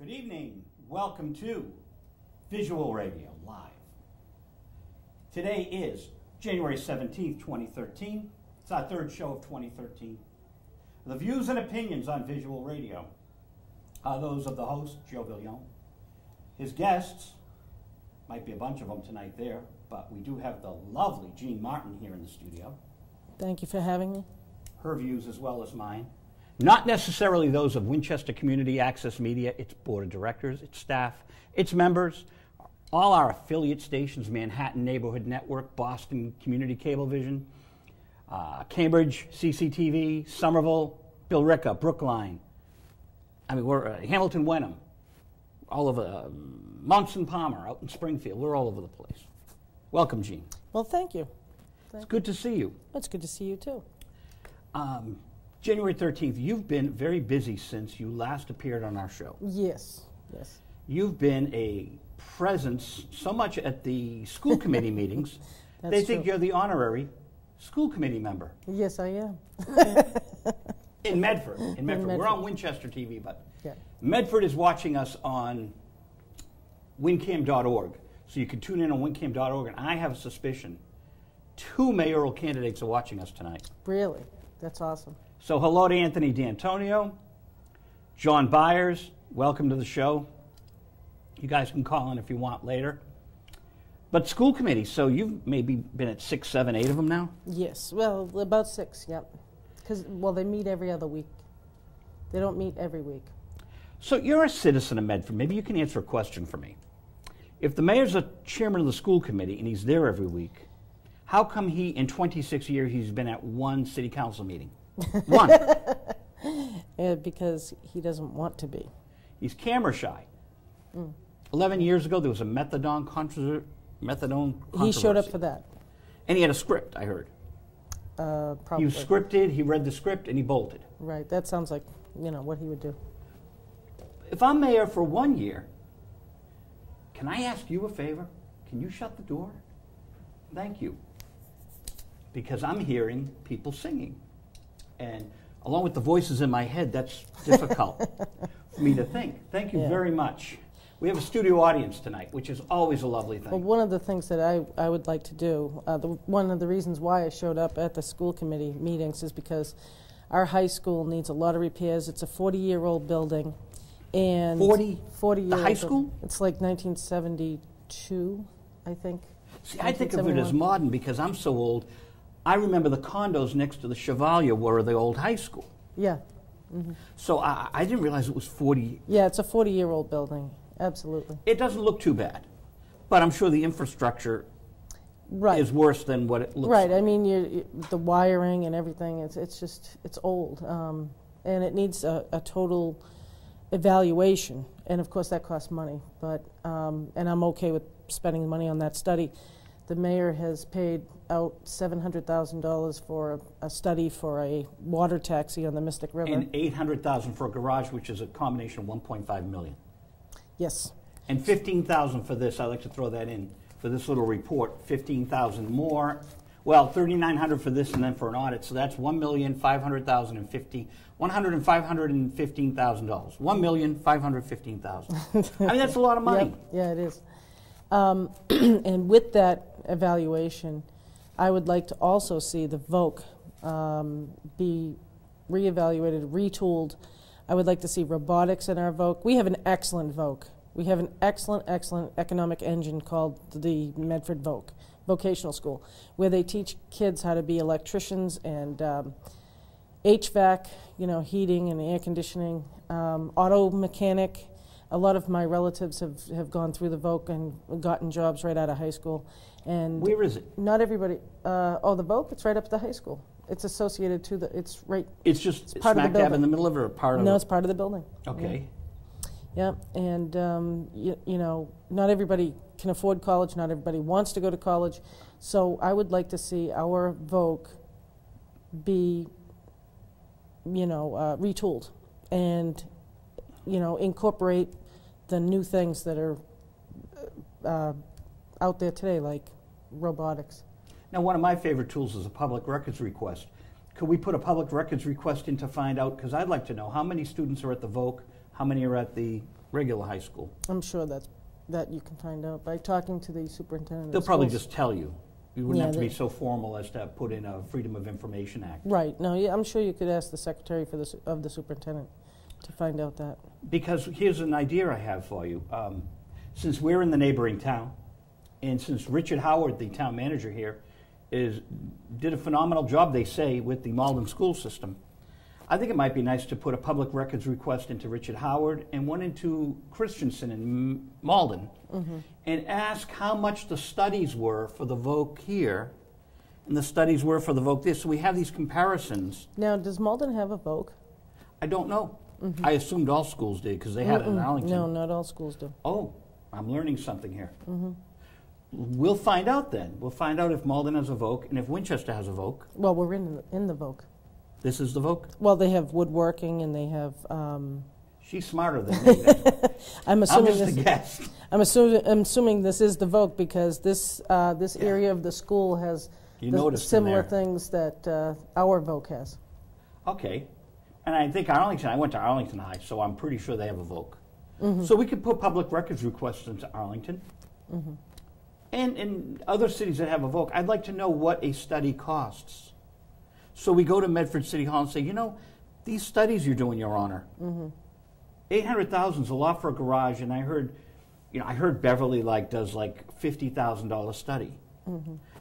Good evening. Welcome to Visual Radio Live. Today is January 17th, 2013. It's our third show of 2013. The views and opinions on Visual Radio are those of the host, Joe Villion. His guests, might be a bunch of them tonight there, but we do have the lovely Jean Martin here in the studio. Thank you for having me. Her views as well as mine. Not necessarily those of Winchester Community Access Media, its board of directors, its staff, its members, all our affiliate stations, Manhattan Neighborhood Network, Boston Community Cablevision, Cambridge CCTV, Somerville, Billerica, Brookline. I mean, we're Hamilton Wenham, all over Munson Palmer out in Springfield. We're all over the place. Welcome, Jean. Well, thank you. It's good to see you. It's good to see you, too. January 13th, you've been very busy since you last appeared on our show. Yes, yes. You've been a presence so much at the school committee meetings, they think true. you're the honorary school committee member. Yes, I am. In Medford. In Medford. We're on Winchester TV, but Medford is watching us on wincam.org. So you can tune in on wincam.org, and I have a suspicion 2 mayoral candidates are watching us tonight. Really? That's awesome. So hello to Anthony D'Antonio, John Byers, welcome to the show. You guys can call in if you want later. But school committee, so you've maybe been at 6, 7, 8 of them now? Yes, well, about 6, yep. Because, well, they meet every other week. They don't meet every week. So you're a citizen of Medford. Maybe you can answer a question for me. If the mayor's a chairman of the school committee and he's there every week, how come he, in 26 years, he's been at 1 city council meeting? 1. Because he doesn't want to be. He's camera shy. 11 years ago, there was a methadone controversy. He showed up for that. And he had a script, I heard. Probably. He was scripted, he read the script, and he bolted. Right, that sounds like, you know, what he would do. If I'm mayor for 1 year, can I ask you a favor? Can you shut the door? Thank you. Because I'm hearing people singing. And along with the voices in my head, that's difficult for me to think. Thank you very much. We have a studio audience tonight, which is always a lovely thing. Well, one of the things that I would like to do, one of the reasons why I showed up at the school committee meetings is because our high school needs a lot of repairs. It's a 40-year-old building. And 40 years. The high school? It's like 1972, I think. See, I think of it as modern because I'm so old. I remember the condos next to the Chevalier were the old high school. Yeah. So I didn't realize it was 40. Yeah, it's a 40-year-old building. Absolutely. It doesn't look too bad, but I'm sure the infrastructure is worse than what it looks like. Right. I mean, the wiring and everything, it's old. And it needs a total evaluation. And, of course, that costs money. But and I'm okay with spending money on that study. The mayor has paid out $700,000 for a study for a water taxi on the Mystic River. And $800,000 for a garage, which is a combination of $1.5 million. Yes. And $15,000 for this. I'd like to throw that in for this little report. $15,000 more. Well, $3,900 for this, and then for an audit. So that's $1,500,000 and $1,515,000. $1,515,000. I mean, that's a lot of money. Yeah, it is. And with that evaluation, I would like to also see the VOC be reevaluated, retooled. I would like to see robotics in our VOC. We have an excellent VOC. We have an excellent economic engine called the Medford VOC, vocational school, where they teach kids how to be electricians and HVAC, you know, heating and air conditioning, auto mechanic. A lot of my relatives have gone through the VOC and gotten jobs right out of high school. And where is it? Not everybody. The VOC, it's right up at the high school. It's associated to it's right. It's just smack dab in the middle of it, or part of it? No, it's part of the building. Okay. Yeah, and you know, not everybody can afford college. Not everybody wants to go to college. So I would like to see our VOC be, you know, retooled and, you know, incorporate the new things that are out there today, like robotics. Now, one of my favorite tools is a public records request. Could we put a public records request in to find out, because I'd like to know how many students are at the VOC, how many are at the regular high school. I'm sure that you can find out by talking to the superintendent. They'll of probably schools. just tell you. You wouldn't Yeah, have to be they- so formal as to put in a Freedom of Information Act. Right. No, yeah, I'm sure you could ask the secretary for of the superintendent to find out that. Because here's an idea I have for you. Since we're in the neighboring town, and since Richard Howard, the town manager here, did a phenomenal job, they say, with the Malden school system, I think it might be nice to put a public records request into Richard Howard and one into Christensen in Malden, and ask how much the studies were for the VOC here and the studies were for the VOC there. So we have these comparisons. Now, does Malden have a VOC? I don't know. I assumed all schools did because they had it in Arlington. No, not all schools do. Oh, I'm learning something here. We'll find out then. We'll find out if Malden has a VOC and if Winchester has a VOC. Well, we're in the VOC. This is the VOC? Well, they have woodworking and they have. She's smarter than me. Then. I'm I'm assuming just a this. guest. I'm assuming this is the VOC because this area of the school has You the noticed in similar there. things that our VOC has. Okay. And I think Arlington, I went to Arlington High, so I'm pretty sure they have a VOC. So we could put public records requests into Arlington. And in other cities that have a VOC, I'd like to know what a study costs. So we go to Medford City Hall and say, you know, these studies you're doing, Your Honor, $800,000 is a lot for a garage, and I heard Beverly does $50,000 study.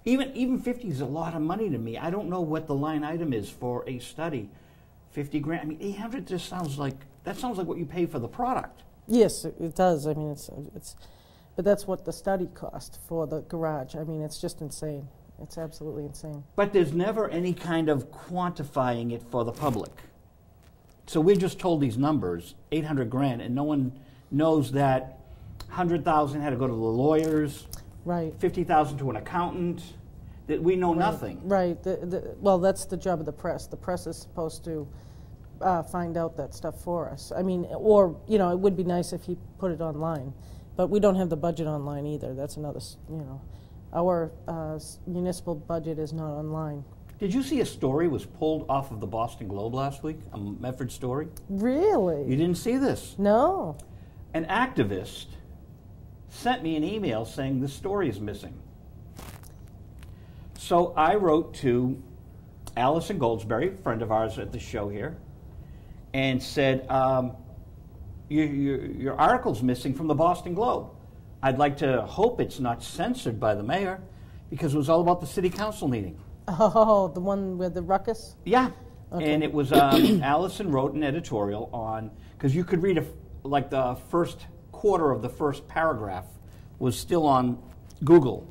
Even 50 is a lot of money to me. I don't know what the line item is for a study. 50 grand. I mean, 800 just sounds like what you pay for the product. Yes, it does. I mean, it's, but that's what the study cost for the garage. I mean, it's just insane. It's absolutely insane. But there's never any kind of quantifying it for the public. So we're just told these numbers, 800 grand, and no one knows that 100,000 had to go to the lawyers, Right. 50,000 to an accountant, that we know nothing. Right. Well, that's the job of the press. The press is supposed to find out that stuff for us. I mean, or, it would be nice if he put it online. But we don't have the budget online either. That's another, Our municipal budget is not online. Did you see a story was pulled off of the Boston Globe last week, a Medford story? Really? You didn't see this? No. An activist sent me an email saying this story is missing. So I wrote to Allison Goldsberry, a friend of ours at the show here, and said, your article's missing from the Boston Globe. I'd like to hope it's not censored by the mayor because it was all about the city council meeting. Oh, the one with the ruckus? Yeah. Okay. And it was, Allison wrote an editorial on, because you could read, the first quarter of the first paragraph was still on Google.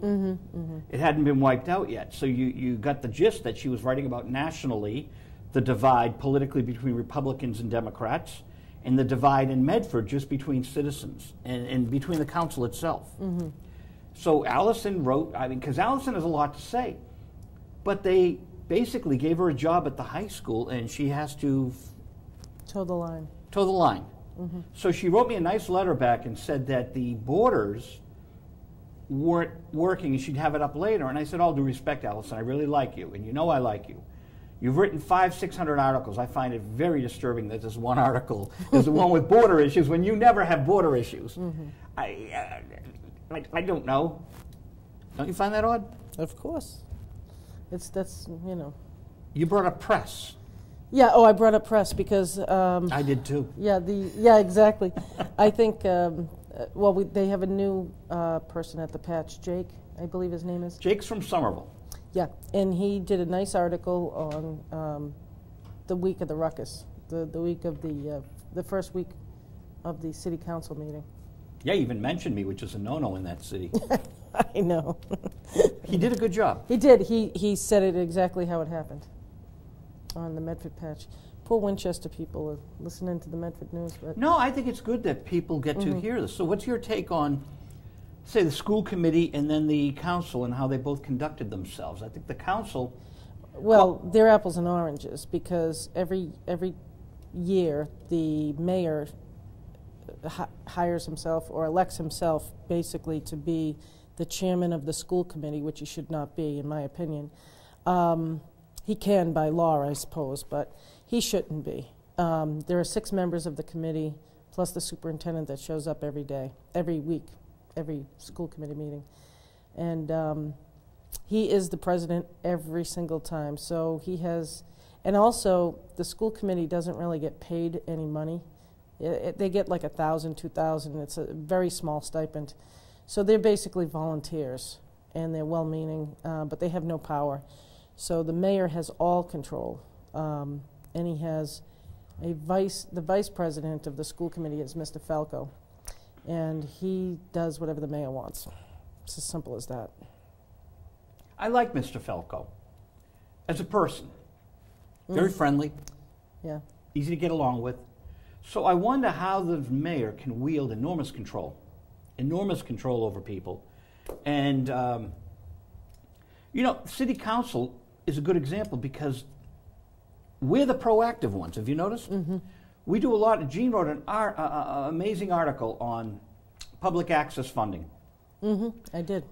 It hadn't been wiped out yet. So you got the gist that she was writing about nationally the divide politically between Republicans and Democrats, and the divide in Medford just between citizens and between the council itself. So Allison wrote, because Allison has a lot to say, but they basically gave her a job at the high school, and she has to Toe the line. toe the line. So she wrote me a nice letter back and said that the borders weren't working and she'd have it up later. And I said, all due respect, Allison, I really like you, and you know I like you. You've written 500-600 articles. I find it very disturbing that this one article is the one with border issues when you never have border issues. I don't know. Don't you find that odd? Of course. That's. You brought up press. Yeah, I brought up press because, I did too. yeah, exactly. I think, they have a new person at the Patch, Jake, I believe his name is. Jake's from Somerville. Yeah, and he did a nice article on the week of the ruckus, the week of the first week of the city council meeting. Yeah, he even mentioned me, which is a no-no in that city. I know. He did a good job. He did. He said it exactly how it happened on the Medford Patch. Poor Winchester people are listening to the Medford news. But No, I think it's good that people get to hear this. So what's your take on, say, the school committee and then the council and how they both conducted themselves? I think the council... Well, they're apples and oranges because every year the mayor hires himself or elects himself basically to be the chairman of the school committee, which he should not be, in my opinion. He can by law, I suppose, but he shouldn't be. There are 6 members of the committee. plus the superintendent that shows up every day, every week, every school committee meeting. And he is the president every single time. So he has, and also the school committee doesn't really get paid any money. They get like $1,000, $2,000. It's a very small stipend. So they're basically volunteers, and they're well-meaning, but they have no power. So the mayor has all control, and he has the vice president of the school committee is Mr. Falco, and he does whatever the mayor wants. It's as simple as that. I like Mr. Falco as a person. Very friendly, Yeah. easy to get along with. So I wonder how the mayor can wield enormous control over people. And, city council is a good example because we're the proactive ones. Have you noticed? Mm-hmm. We do a lot. Gene wrote an amazing article on public access funding. Mm-hmm. I did.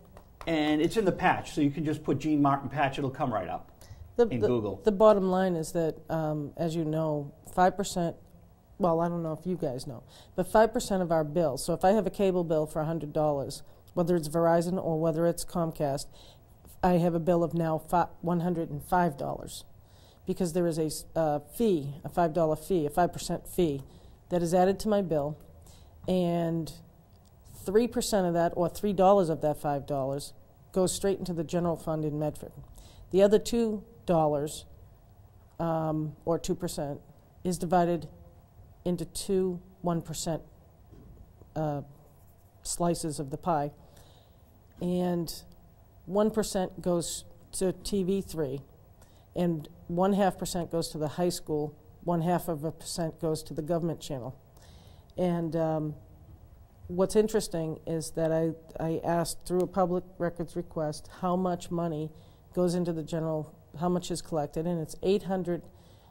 And it's in the patch, so you can just put Gene Martin patch. It'll come right up in Google. The bottom line is that, as you know, 5%, well, I don't know if you guys know, but 5% of our bill, so if I have a cable bill for $100, whether it's Verizon or whether it's Comcast, I have a bill of now $105 because there is a fee, a $5 fee, a 5% fee that is added to my bill, and 3% of that, or $3 of that $5, goes straight into the general fund in Medford. The other $2, or 2%, is divided into two 1% slices of the pie. And 1% goes to TV3, and 0.5% goes to the high school, 0.5% goes to the government channel. And what's interesting is that I asked through a public records request how much money goes into the general, how much is collected, and it's 800.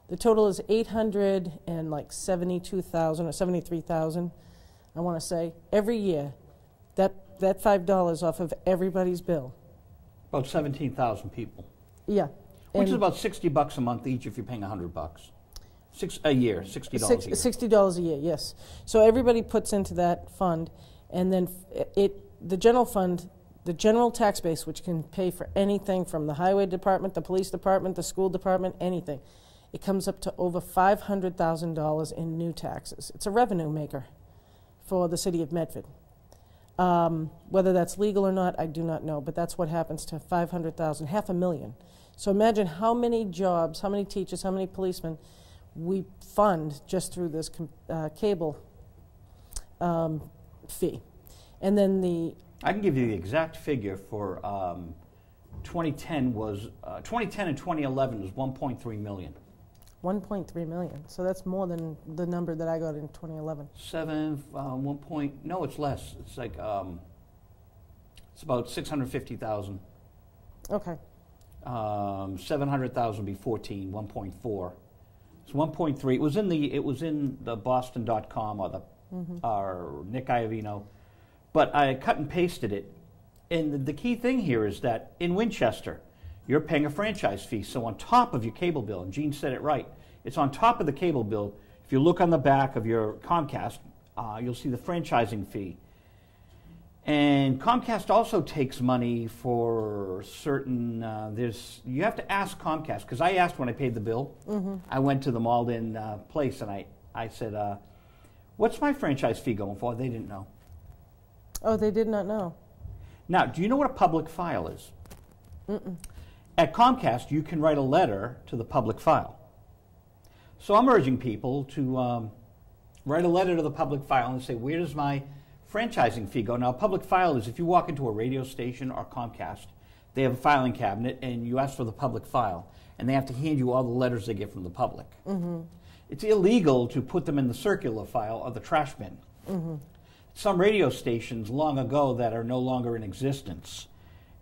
The total is 872,000 or 73,000, I want to say, every year. That $5 off of everybody's bill. About 17,000 people. Yeah. Which is about $60 a month each if you're paying $100. A year, $60 a year. $60 a year, yes. So everybody puts into that fund, and then the general fund, the general tax base, which can pay for anything from the highway department, the police department, the school department, anything, it comes up to over $500,000 in new taxes. It's a revenue maker for the city of Medford. Whether that's legal or not, I do not know, but that's what happens to 500,000, $500,000. So imagine how many jobs, how many teachers, how many policemen we fund just through this cable fee. And then I can give you the exact figure for 2010 was 2010 and 2011 was 1.3 million. 1.3 million. So that's more than the number that I got in 2011. No, it's less. It's like it's about 650,000. Okay. 700,000 be 14. 1.4. It's 1.3. It was in the Boston.com or or Nick Iovino, but I cut and pasted it. And the key thing here is that in Winchester, you're paying a franchise fee. So on top of your cable bill, and Gene said it right, it's on top of the cable bill. If you look on the back of your Comcast, you'll see the franchising fee. And Comcast also takes money for certain, you have to ask Comcast, because I asked when I paid the bill. I went to the Malden place and I said, what's my franchise fee going for? They didn't know. Oh, they did not know. Now, do you know what a public file is? At Comcast, you can write a letter to the public file. So I'm urging people to write a letter to the public file and say, where does my franchising fee go? Now, a public file is if you walk into a radio station or Comcast, they have a filing cabinet, and you ask for the public file, and they have to hand you all the letters they get from the public. It's illegal to put them in the circular file or the trash bin. Some radio stations long ago that are no longer in existence,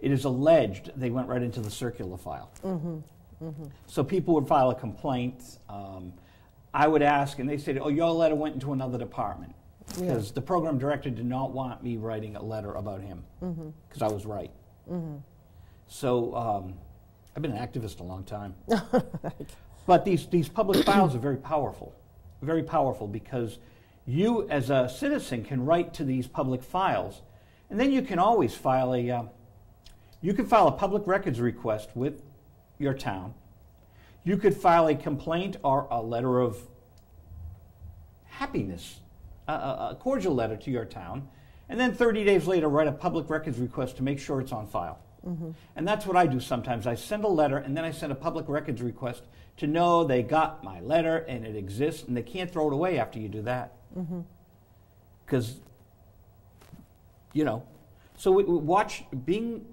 it is alleged they went right into the circular file. So people would file a complaint. I would ask, and they said, oh, your letter went into another department. Because the program director did not want me writing a letter about him, because I was right. So I've been an activist a long time. But these public files are very powerful because you as a citizen can write to these public files, and then you can always file a public records request with your town. You could file a complaint or a letter of happiness, a cordial letter to your town, and then 30 days later write a public records request to make sure it's on file. And that's what I do sometimes. I send a letter and then I send a public records request to know they got my letter and it exists, and they can't throw it away after you do that. Because, you know, so watching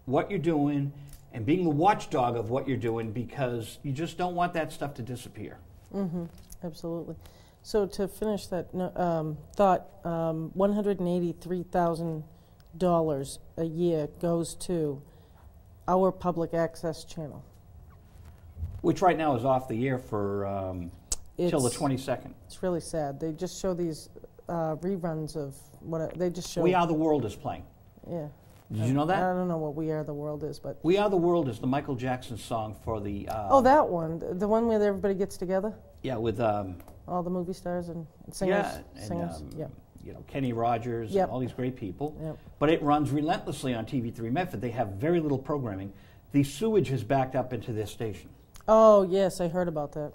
what you're doing and being the watchdog of what you're doing, because you just don't want that stuff to disappear. Absolutely. So to finish that thought, $183,000 a year goes to our public access channel. Which right now is off the air for till the 22nd. It's really sad. They just show these reruns of what they just show. We Are the World is playing. Yeah. Did you know that? I don't know what We Are the World is, but We Are the World is the Michael Jackson song for the. Oh, that one, the one where everybody gets together. Yeah, with. All the movie stars and singers. Yeah, and, singers. you know, Kenny Rogers and all these great people. But it runs relentlessly on TV3 Medford. They have very little programming. The sewage has backed up into their station. Oh, yes, I heard about that.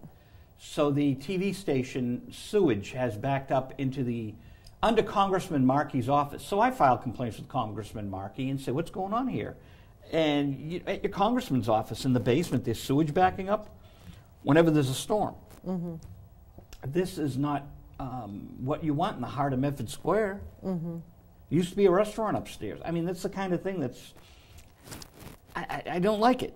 So the TV station sewage has backed up into under Congressman Markey's office. So I filed complaints with Congressman Markey and said, what's going on here? And at your congressman's office in the basement, there's sewage backing up whenever there's a storm. This is not what you want in the heart of Medford Square. Used to be a restaurant upstairs. I mean, that's the kind of thing that's, I don't like it.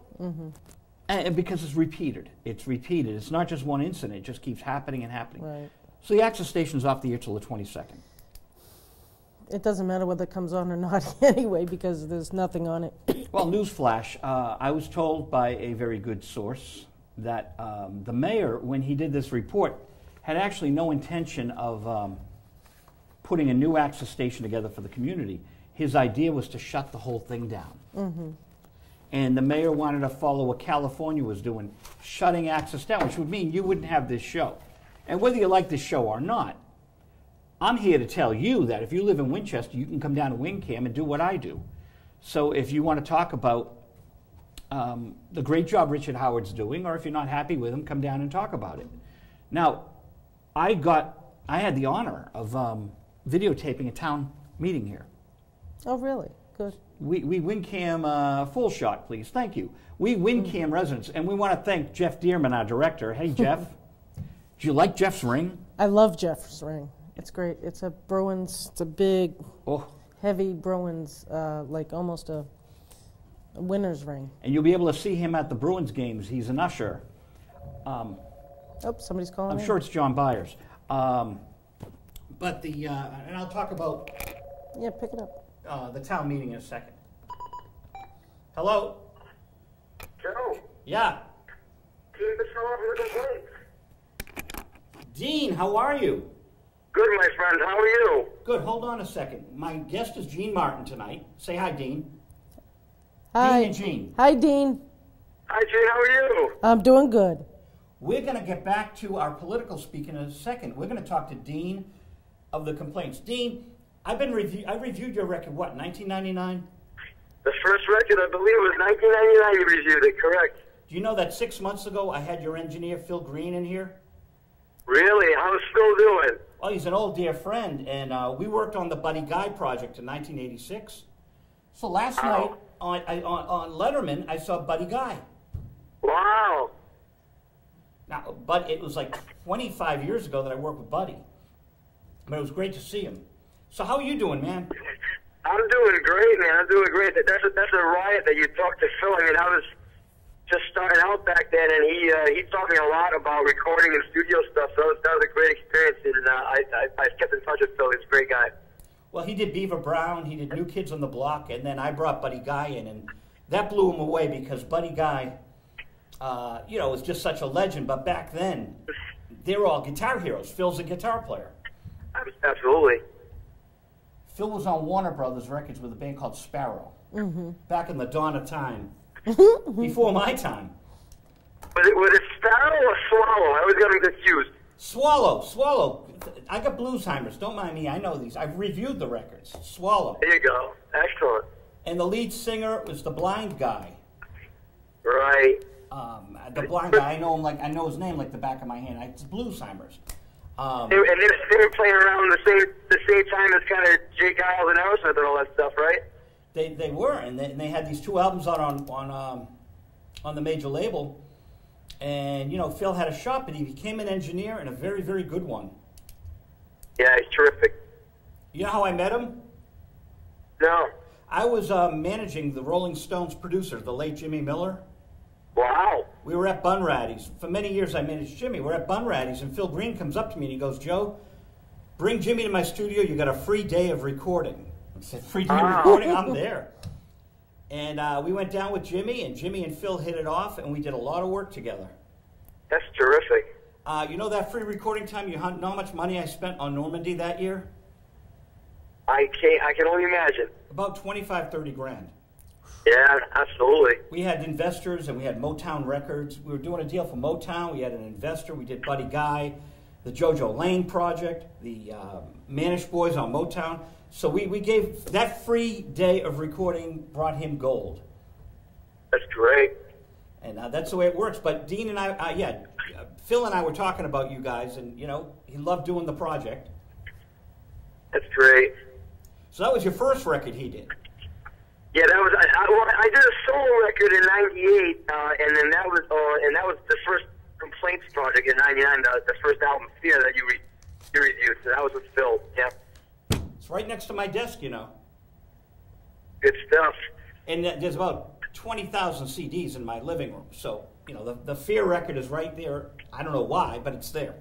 And because it's repeated. It's repeated. It's not just one incident. It just keeps happening and happening. Right. So the access station's off the air till the 22nd. It doesn't matter whether it comes on or not anyway, because there's nothing on it. Well, newsflash, I was told by a very good source that the mayor, when he did this report, had actually no intention of putting a new access station together for the community. His idea was to shut the whole thing down. And the mayor wanted to follow what California was doing, shutting access down, which would mean you wouldn't have this show. And whether you like this show or not, I'm here to tell you that if you live in Winchester, you can come down to WinCam and do what I do. So if you want to talk about the great job Richard Howard's doing, or if you're not happy with him, come down and talk about it. Now, I had the honor of videotaping a town meeting here. Oh, really? Good. We WinCam full shot, please. Thank you. We WinCam residents, and we want to thank Jeff Dearman, our director. Hey, Jeff. Do you like Jeff's ring? I love Jeff's ring. It's great. It's a Bruins. It's a big, heavy Bruins, like almost a winner's ring. And you'll be able to see him at the Bruins games. He's an usher. Oh, somebody's calling. I'm sure it's John Byers. But and I'll talk about. Yeah, pick it up. The town meeting in a second. Hello? Joe. Yeah. Dean Patrol from the complaints. Dean, how are you? Good, my friend. How are you? Good. Hold on a second. My guest is Gene Martin tonight. Say hi, Dean. Hi. Dean and Gene. Hi, Dean. Hi, Gene. How are you? I'm doing good. We're going to get back to our political speak in a second. We're going to talk to Dean of the complaints. Dean, I reviewed your record, what, 1999? The first record, I believe, was 1999 you reviewed it, correct? Do you know that 6 months ago I had your engineer, Phil Green, in here? Really? How's Phil doing? Well, he's an old dear friend, and we worked on the Buddy Guy project in 1986. So last night on Letterman, I saw Buddy Guy. Wow. Now, but it was like 25 years ago that I worked with Buddy. But it was great to see him. So how are you doing, man? I'm doing great, man. I'm doing great. That's a riot that you talked to Phil. I mean, I was just starting out back then, and he taught me a lot about recording and studio stuff. So that was a great experience, and I kept in touch with Phil. He's a great guy. Well, he did Beaver Brown, he did New Kids on the Block, and then I brought Buddy Guy in, and that blew him away because Buddy Guy, was just such a legend. But back then, they were all guitar heroes. Phil's a guitar player. Absolutely. Phil was on Warner Brothers Records with a band called Sparrow, back in the dawn of time, before my time. Was it Sparrow or Swallow? I always got them confused. Swallow. I got Bluesheimer's. Don't mind me. I know these. I've reviewed the records. Swallow. There you go. Excellent. And the lead singer was the blind guy. Right. The blind guy. I know him I know his name like the back of my hand. It's Bluesheimer's. And they were playing around the same time as kind of Jay Giles and Aerosmith and all that stuff, right? They were, and they had these 2 albums out on the major label. And, you know, Phil had a shop, but he became an engineer and a very, very good one. Yeah, he's terrific. You know how I met him? No. I was managing the Rolling Stones producer, the late Jimmy Miller. Wow. We were at Bunratty's. For many years I managed Jimmy. We're at Bunratty's, and Phil Green comes up to me and he goes, Joe, bring Jimmy to my studio. You got a free day of recording. I said, free day of recording? I'm there. And we went down with Jimmy and Phil hit it off, and we did a lot of work together. That's terrific. You know that free recording time? You know how much money I spent on Normandy that year? I can only imagine. About 25, 30 grand. Yeah, absolutely. We had investors and we had Motown Records. We were doing a deal for Motown. We had an investor. We did Buddy Guy, the JoJo Lane Project, the Manish Boys on Motown. So we gave that free day of recording brought him gold. That's great. And that's the way it works. But Dean and I, Phil and I were talking about you guys, and, you know, he loved doing the project. That's great. So that was your first record he did. Yeah, that was. I did a solo record in '98, and then that was the first Complaints project in '99, the first album, Fear, that you reviewed. So that was with Phil. Yeah. It's right next to my desk, you know. Good stuff. And there's about 20,000 CDs in my living room. So, you know, the Fear record is right there. I don't know why, but it's there.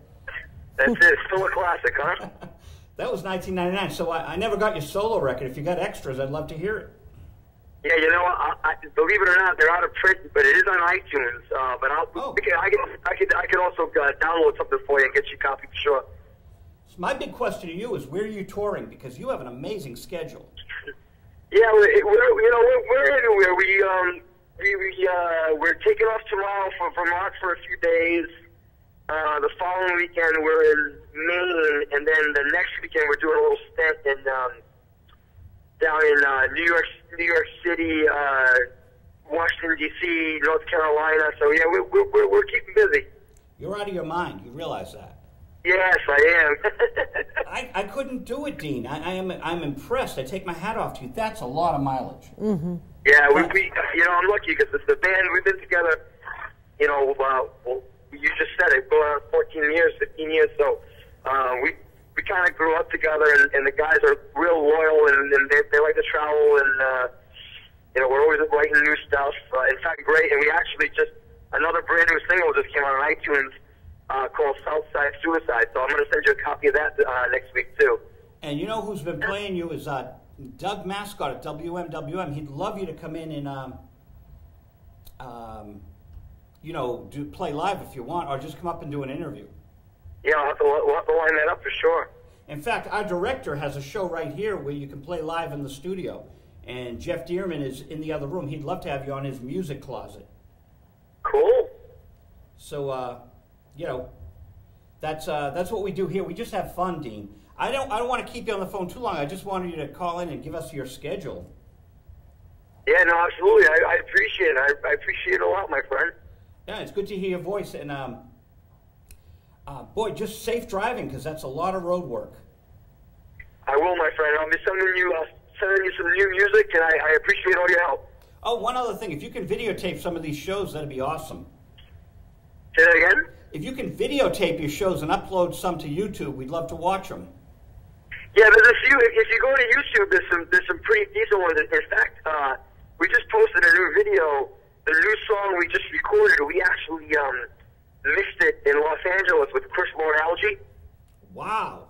That's it. Still a classic, huh? That was 1999. So I never got your solo record. If you got extras, I'd love to hear it. Yeah, you know, I believe it or not, they're out of print, but it is on iTunes. But I could also download something for you and get you a copy for sure. So my big question to you is, where are you touring? Because you have an amazing schedule. Yeah, we're everywhere. We're taking off tomorrow for Vermont for a few days. The following weekend we're in Maine, and then the next weekend we're doing a little stint in down in New York City, Washington D.C., North Carolina. So yeah, we're keeping busy. You're out of your mind. You realize that? Yes, I am. I couldn't do it, Dean. I'm impressed. I take my hat off to you. That's a lot of mileage. Mm-hmm. Yeah, we I'm lucky because the band we've been together. You know, you just said it, going on 14 years, 15 years. So we kind of grew up together, and the guys are real loyal, and they like to travel, and you know, we're always writing new stuff. In fact, great, and we actually just another brand new single just came out on iTunes. Called Southside Suicide, so I'm going to send you a copy of that next week too. And you know who's been playing you is Doug Mascot at WMWM. He'd love you to come in and you know, play live if you want, or just come up and do an interview. Yeah, we'll have to line that up for sure. In fact, our director has a show right here where you can play live in the studio, and Jeff Dearman is in the other room. He'd love to have you on his music closet. Cool. So. You know, that's what we do here. We just have fun, Dean. I don't want to keep you on the phone too long. I just wanted you to call in and give us your schedule. Yeah, no, absolutely. I appreciate it. I appreciate it a lot, my friend. Yeah, it's good to hear your voice. And boy, just safe driving, because that's a lot of road work. I will, my friend. I'll be sending you some new music, and I appreciate all your help. Oh, one other thing. If you can videotape some of these shows, that'd be awesome. Say that again? If you can videotape your shows and upload some to YouTube, we'd love to watch them. Yeah, there's a few. If you go to YouTube, there's some pretty decent ones. In fact, we just posted a new video. The new song we just recorded, we actually mixed it in Los Angeles with Chris Lord-Alge. Wow.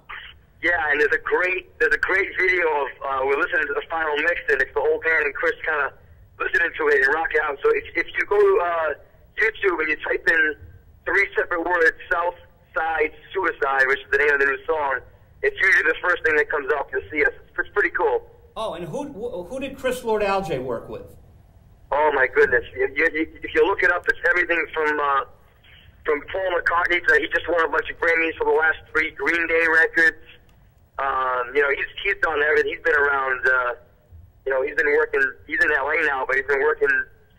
Yeah, and there's a great video of we're listening to the final mix, and it's the whole band and Chris kind of listening to it and rock it out. So if you go to YouTube and you type in 3 separate words, Southside Suicide, which is the name of the new song, it's usually the first thing that comes up. You'll see us. It's pretty cool. Oh, and who did Chris Lord-Alge work with? Oh, my goodness. If you look it up, it's everything from from Paul McCartney to he just won a bunch of Grammys for the last 3 Green Day records. You know, he's done everything. He's been around. You know, he's been working. He's in LA now, but he's been working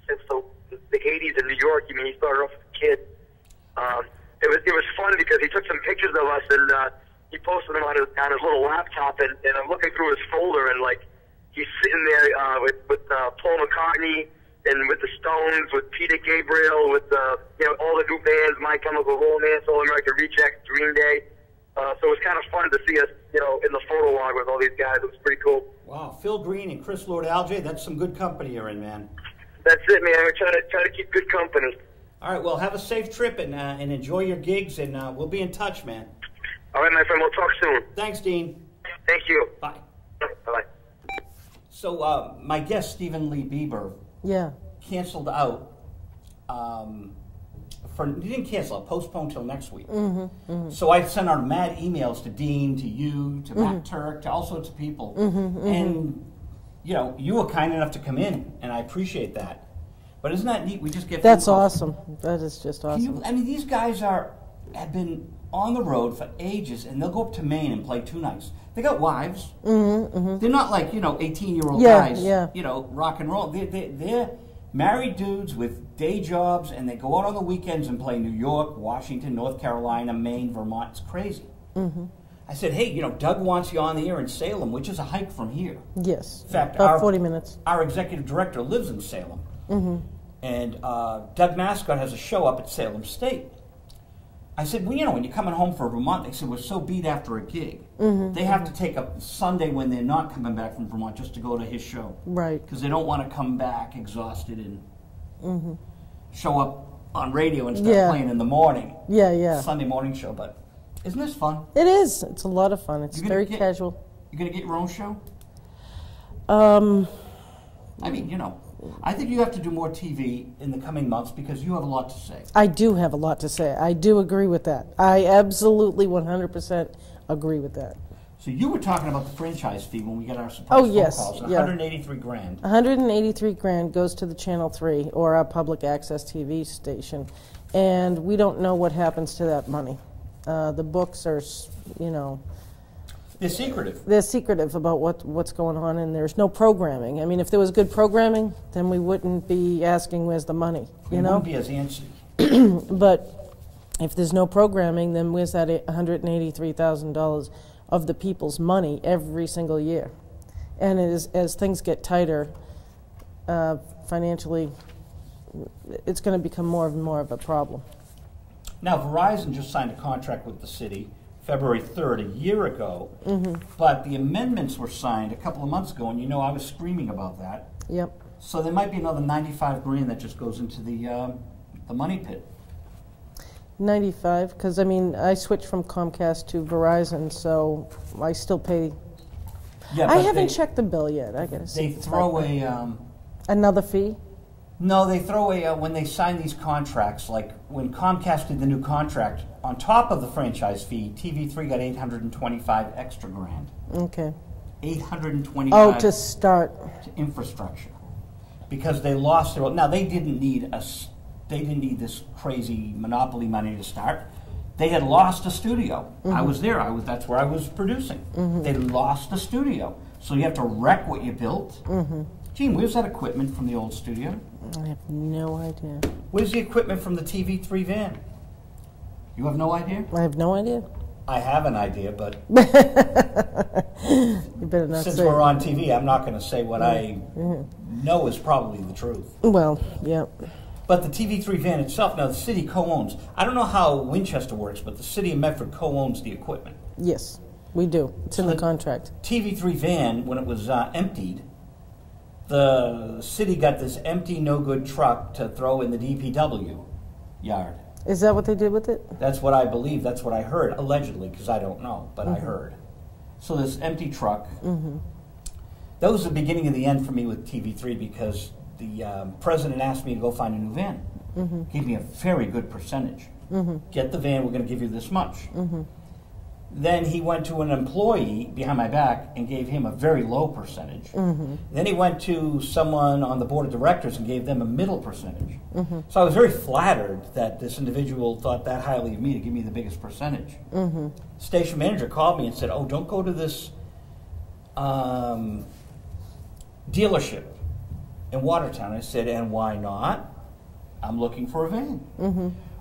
since the 80s in New York. I mean, he started off as a kid. It was fun because he took some pictures of us and he posted them on his little laptop. And I'm looking through his folder and like he's sitting there with Paul McCartney and with the Stones, with Peter Gabriel, with you know, all the new bands, My Chemical Romance, All American Rejects, Green Day. So it was kind of fun to see us, you know, in the photo log with all these guys. It was pretty cool. Wow, Phil Green and Chris Lord-Alge, that's some good company you're in, man. That's it, man. We're trying to keep good company. All right, well, have a safe trip and enjoy your gigs, and we'll be in touch, man. All right, my friend. We'll talk soon. Thanks, Dean. Thank you. Bye. Bye-bye. So my guest, Stephen Lee Bieber, Yeah. canceled out. He didn't cancel, postponed till next week. So I sent out mad emails to Dean, to you, to Matt Turk, to all sorts of people. And, you know, you were kind enough to come in, and I appreciate that. But isn't that neat? We just get That's phone calls. awesome. That is just awesome. I mean, these guys have been on the road for ages, and they'll go up to Maine and play 2 nights. They got wives. They're not like, you know, 18-year-old guys, you know, rock and roll. They're married dudes with day jobs, and they go out on the weekends and play New York, Washington, North Carolina, Maine, Vermont. It's crazy. I said, hey, you know, Doug wants you on the air in Salem, which is a hike from here. Yes. In fact, about 40 minutes. Our executive director lives in Salem. And Doug Mascot has a show up at Salem State. I said, well, you know, when you're coming home for Vermont, they said, we're so beat after a gig. They have to take a Sunday when they're not coming back from Vermont just to go to his show. Right. Because they don't want to come back exhausted and show up on radio and start playing in the morning. Yeah. Sunday morning show. But isn't this fun? It is. It's a lot of fun. It's very casual. You're going to get your own show? I mean, you know, I think you have to do more TV in the coming months because you have a lot to say. I do have a lot to say. I do agree with that. I absolutely 100% agree with that. So you were talking about the franchise fee when we got our surprise phone calls. $183,000. $183,000 goes to the Channel 3 or our public access TV station, and we don't know what happens to that money. The books are, you know, they're secretive. They're secretive about what's going on, and there's no programming. I mean, if there was good programming, then we wouldn't be asking where's the money, you know? Wouldn't be as antsy. But if there's no programming, then where's that $183,000 of the people's money every single year? And as things get tighter financially, it's going to become more and more of a problem. Now, Verizon just signed a contract with the city February 3rd, a year ago, but the amendments were signed a couple of months ago, and you know I was screaming about that. Yep. So there might be another $95,000 that just goes into the money pit. 95, because I mean I switched from Comcast to Verizon, so I still pay. Yeah, I haven't checked the bill yet. I gotta see. They throw another fee. No, they throw when they sign these contracts, like when Comcast did the new contract, on top of the franchise fee, TV3 got $825 extra grand. Okay. $825. Oh, to start. To infrastructure, because they lost their. Now they didn't need this crazy monopoly money to start. They had lost a studio. I was there. That's where I was producing. They lost a studio, so you have to wreck what you built. Gene, where's that equipment from the old studio? I have no idea. Where's the equipment from the TV3 van? You have no idea? I have no idea. I have an idea, but you better not since say. we're on TV, I'm not going to say what I know is probably the truth. Well, yeah. But the TV3 van itself, now the city co-owns. I don't know how Winchester works, but the city of Medford co-owns the equipment. Yes, we do. It's in the contract. TV3 van, when it was emptied, the city got this empty, no-good truck to throw in the DPW yard. Is that what they did with it? That's what I believe. That's what I heard, allegedly, because I don't know, but I heard. So this empty truck, that was the beginning of the end for me with TV3 because the president asked me to go find a new van. Gave me a very good percentage. Get the van, we're going to give you this much. Then he went to an employee behind my back and gave him a very low percentage. Then he went to someone on the board of directors and gave them a middle percentage. So I was very flattered that this individual thought that highly of me to give me the biggest percentage. Station manager called me and said, "Oh, don't go to this dealership in Watertown." I said, "And why not? I'm looking for a van."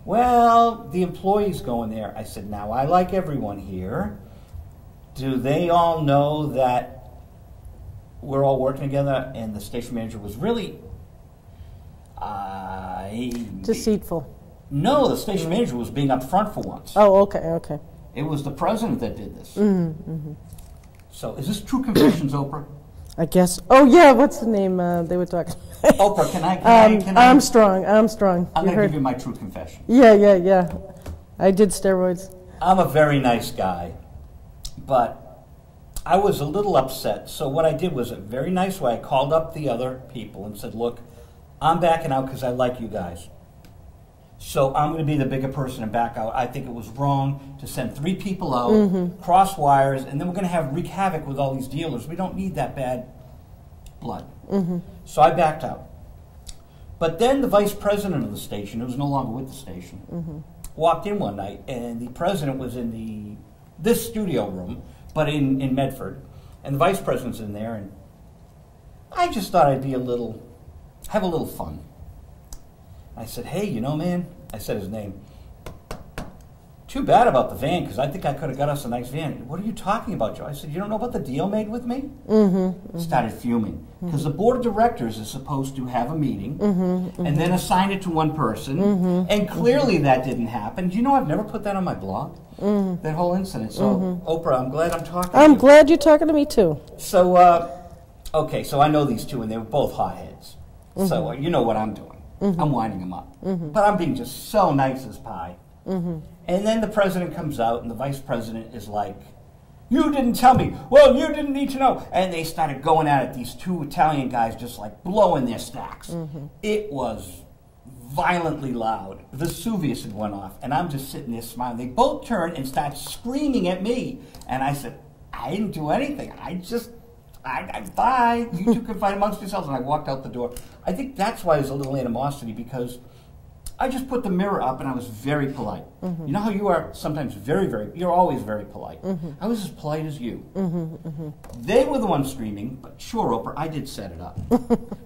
"Well, the employee's going there." I said, "Now, I like everyone here. Do they all know that we're all working together?" And the station manager was really... Deceitful. No, the station manager was being upfront for once. Oh, okay. It was the president that did this. So, is this True Confessions, Oprah? I guess. Oh, yeah, what's the name they were talking about? Oprah, can I? Armstrong. I'm going to give you my true confession. Yeah. I did steroids. I'm a very nice guy, but I was a little upset. So what I did was a very nice way. I called up the other people and said, "Look, I'm backing out because I like you guys. So I'm going to be the bigger person and back out. I think it was wrong to send 3 people out, cross wires, and then we're going to wreak havoc with all these dealers. We don't need that bad blood." So I backed out. But then the vice president of the station, who was no longer with the station, walked in one night, and the president was in this studio room, but in Medford, and the vice president's in there, and I just thought I'd have a little fun. I said, "Hey, you know, man," I said his name, "too bad about the van, because I think I could have got us a nice van." "What are you talking about, Joe?" I said, "You don't know about the deal made with me?" Started fuming, because the board of directors is supposed to have a meeting and then assign it to one person, and clearly that didn't happen. Do you know I've never put that on my blog? That whole incident. So, Oprah, I'm glad I'm talking to you. I'm glad you're talking to me, too. So, okay, so I know these two, and they were both hotheads. So you know what I'm doing. I'm winding them up. But I'm being just so nice as pie. And then the president comes out, and the vice president is like, "You didn't tell me." "Well, you didn't need to know." And they started going at it, these 2 Italian guys just like blowing their stacks. It was violently loud. Vesuvius had went off, and I'm just sitting there smiling. They both turned and started screaming at me. And I said, "I didn't do anything. Bye. You two can fight amongst yourselves." And I walked out the door. I think that's why there's a little animosity, because I just put the mirror up and I was very polite. You know how you are sometimes you're always very polite. I was as polite as you. They were the ones screaming, but sure, Oprah, I did set it up.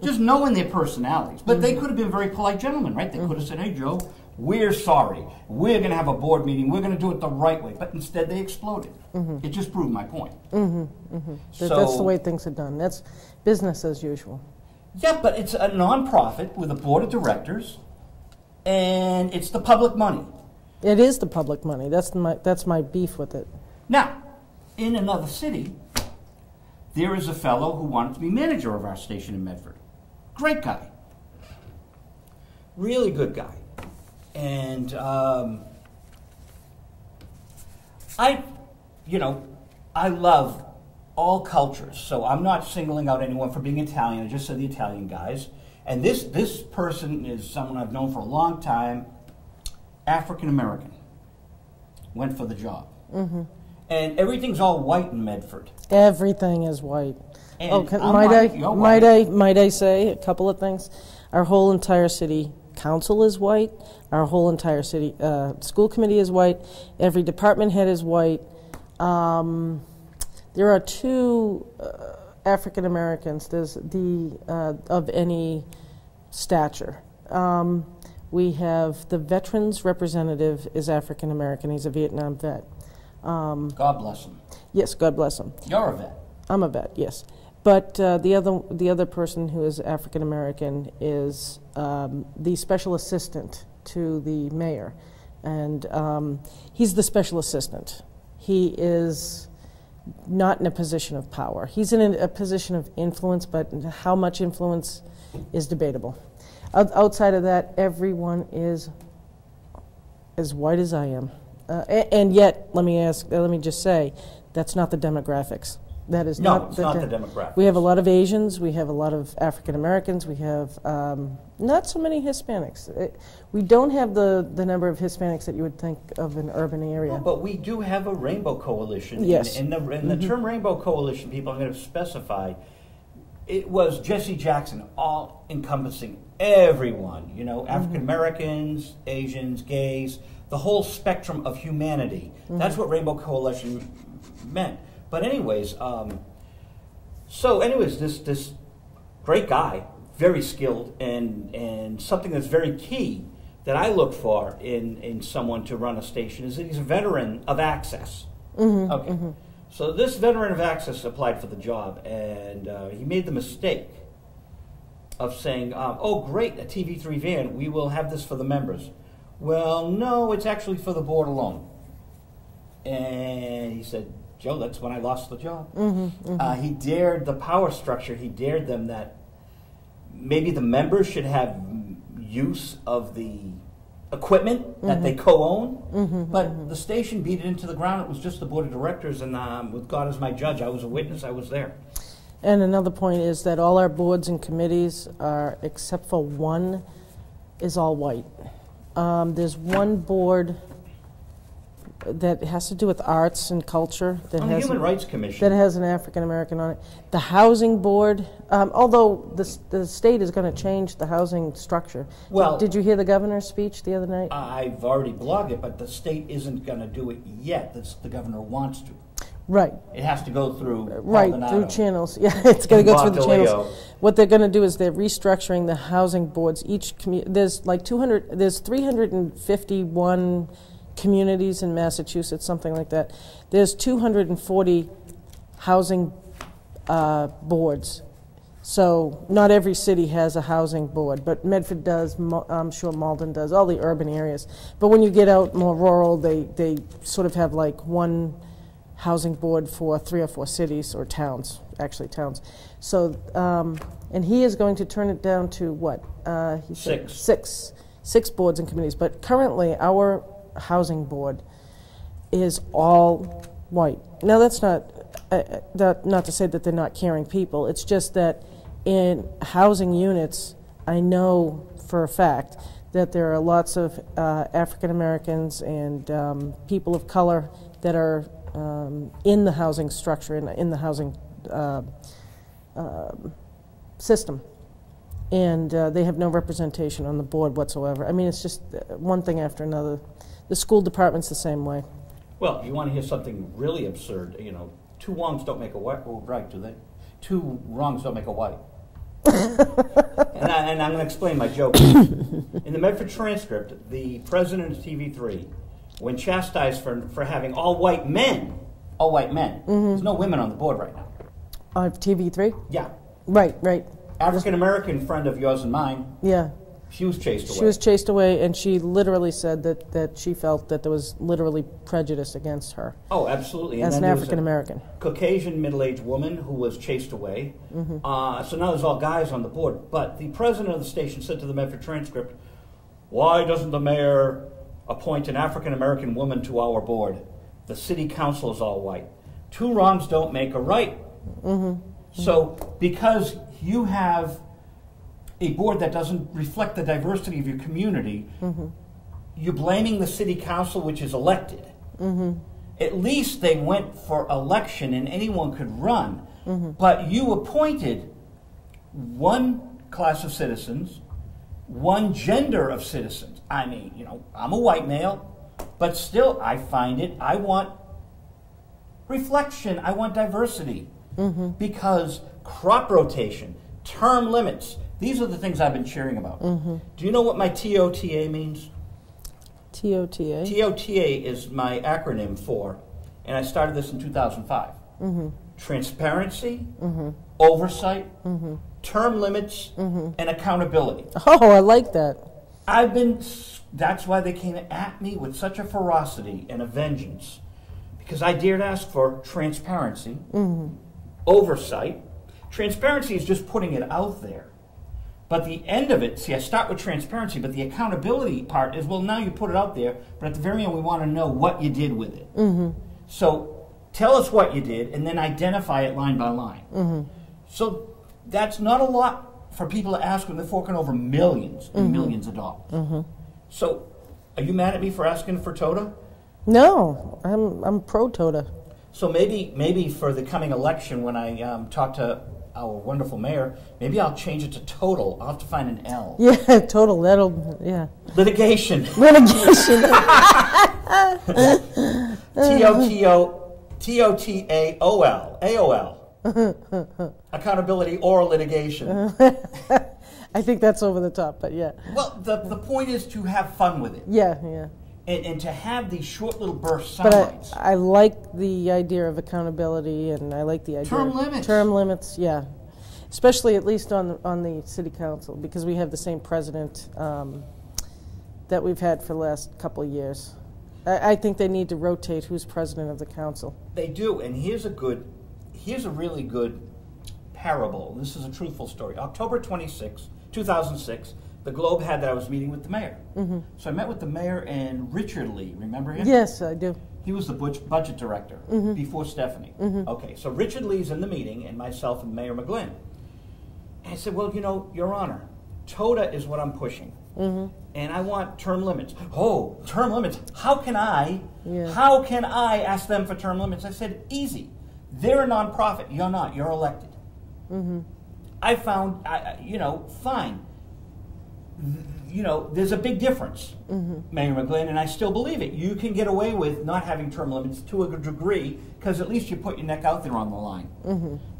Just knowing their personalities. But they could have been very polite gentlemen, right? They could have said, "Hey, Joe, we're sorry. We're going to have a board meeting. We're going to do it the right way." But instead they exploded. It just proved my point. So, that's the way things are done. That's business as usual. Yeah, but it's a nonprofit with a board of directors, and it's the public money. It is the public money. That's my beef with it. Now, in another city, there is a fellow who wanted to be manager of our station in Medford. Great guy. Really good guy. And I love all cultures, so I'm not singling out anyone for being Italian. I just said the Italian guys. And this person is someone I've known for a long time, African American. Went for the job. And everything's all white in Medford. Everything is white. And might I say a couple of things? Our whole entire city council is white. Our whole entire city school committee is white. Every department head is white. There are 2 African Americans. There's of any stature. We have the veterans representative is African American. He's a Vietnam vet. God bless him. Yes, God bless him. You're a vet. I'm a vet, yes. But the other person who is African American is the special assistant to the mayor, and he's the special assistant. He is not in a position of power. He's in a position of influence, but how much influence is debatable. Outside of that, everyone is as white as I am, and yet let me just say, that's not the demographics. That is No, not it's not the demographics. We have a lot of Asians. We have a lot of African Americans. We have not so many Hispanics. We don't have the number of Hispanics that you would think of an urban area. No, but we do have a rainbow coalition. Yes. And the term rainbow coalition, people, I'm going to specify, it was Jesse Jackson, all encompassing everyone, you know, African Americans, Asians, gays, the whole spectrum of humanity. That's what Rainbow Coalition meant. But anyways, this great guy, very skilled, and something that's very key that I look for in someone to run a station is that he's a veteran of access. Okay. So this veteran of access applied for the job, and he made the mistake of saying, oh, great, a TV3 van, we will have this for the members. Well, no, it's actually for the board alone. And he said, Joe, that's when I lost the job. He dared the power structure. He dared them that maybe the members should have use of the equipment that they co-own. But the station beat it into the ground. It was just the board of directors, and with God as my judge, I was a witness. I was there. And another point is that all our boards and committees are, except for one, is all white. There's one board that has to do with arts and culture. That On the has Human Rights Commission. That has an African American on it. The housing board, although the state is going to change the housing structure. Well, did you hear the governor's speech the other night? I've already blogged it, but the state isn't going to do it yet. The governor wants to. Right. It has to go through Right, Maldonado. through channels. Yeah, it's going to go through the channels. Bartoleo. What they're going to do is they're restructuring the housing boards. There's like 351 communities in Massachusetts, something like that. There's 240 housing boards. So not every city has a housing board, but Medford does, I'm sure Malden does, all the urban areas. But when you get out more rural, they sort of have like one housing board for 3 or 4 cities or towns, actually towns. So, and he is going to turn it down to what? He said 6 boards and committees. But currently, our housing board is all white. Now, that's not to say that they're not caring people. It's just that in housing units, I know for a fact that there are lots of African Americans and people of color that are in the housing structure, in the housing system. And they have no representation on the board whatsoever. I mean, it's just one thing after another. The school department's the same way. Well, you want to hear something really absurd? You know, 2 wrongs don't make a right, do they? 2 wrongs don't make a white. and I'm going to explain my joke. In the Medford Transcript, the president of TV3, when chastised for having all white men, there's no women on the board right now. TV3? Yeah. Right. African American friend of yours and mine. Yeah. She was chased away. She was chased away, and she literally said that she felt that there was literally prejudice against her. Oh, absolutely. As an African American. Caucasian middle-aged woman who was chased away. So now there's all guys on the board. But the president of the station said to the Medford Transcript, "Why doesn't the mayor appoint an African American woman to our board? The city council is all white. 2 wrongs don't make a right." So because you have a board that doesn't reflect the diversity of your community, you're blaming the city council, which is elected. At least they went for election and anyone could run. But you appointed 1 class of citizens, 1 gender of citizens. I mean, you know, I'm a white male, but still I want reflection, I want diversity. Because crop rotation, term limits, these are the things I've been cheering about. Do you know what my TOTA means? TOTA? TOTA is my acronym for, and I started this in 2005. Transparency, oversight, term limits, and accountability. Oh, I like that. That's why they came at me with such a ferocity and a vengeance. Because I dared ask for transparency, oversight. Transparency is just putting it out there. But the end of it, see, I start with transparency, but the accountability part is, well, now you put it out there, but at the very end, we want to know what you did with it. So tell us what you did, and then identify it line by line. So that's not a lot for people to ask when they're forking over millions and millions of dollars. So are you mad at me for asking for TOTA? No, I'm pro TOTA. So maybe for the coming election, when I talk to our wonderful mayor, maybe I'll change it to total. I'll have to find an L. Yeah, total. Yeah. Litigation. Litigation. TOTAOL. AOL. Accountability or litigation. I think that's over the top, but yeah. Well, the point is to have fun with it. Yeah. And to have these short little burst But soundbites. I like the idea of accountability, and I like the idea Term of limits. Term limits, yeah. Especially at least on the city council, because we have the same president that we've had for the last couple of years. I think they need to rotate who's president of the council. They do, and here's a really good parable. This is a truthful story. October 26, 2006, the Globe had that I was meeting with the mayor. So I met with the mayor and Richard Lee. Remember him? Yes, I do. He was the budget director before Stephanie. Okay, so Richard Lee's in the meeting, and myself and Mayor McGlynn. And I said, well, Your Honor, TOTA is what I'm pushing. And I want term limits. Oh, term limits. How can I ask them for term limits? I said, easy. They're a nonprofit. You're not. You're elected. I found, fine. There's a big difference, Mayor McGlynn, and I still believe it. You can get away with not having term limits to a degree, because at least you put your neck out there on the line.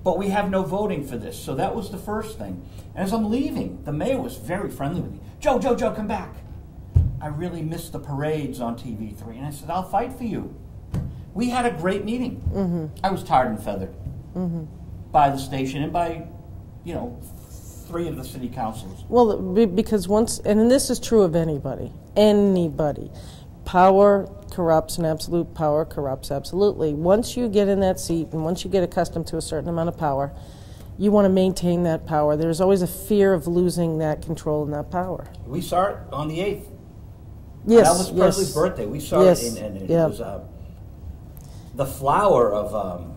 But we have no voting for this, so that was the first thing. And as I'm leaving, the mayor was very friendly with me. Joe, come back. I really missed the parades on TV3, and I said, I'll fight for you. We had a great meeting. I was tarred and feathered by the station and by, 3 of the city councils. Well, because and this is true of anybody, power corrupts, and absolute power corrupts absolutely. Once you get in that seat, and once you get accustomed to a certain amount of power, you want to maintain that power. There's always a fear of losing that control and that power. We saw it on the 8th. Yes, Elvis Presley's birthday. We saw it, and it was the flower of...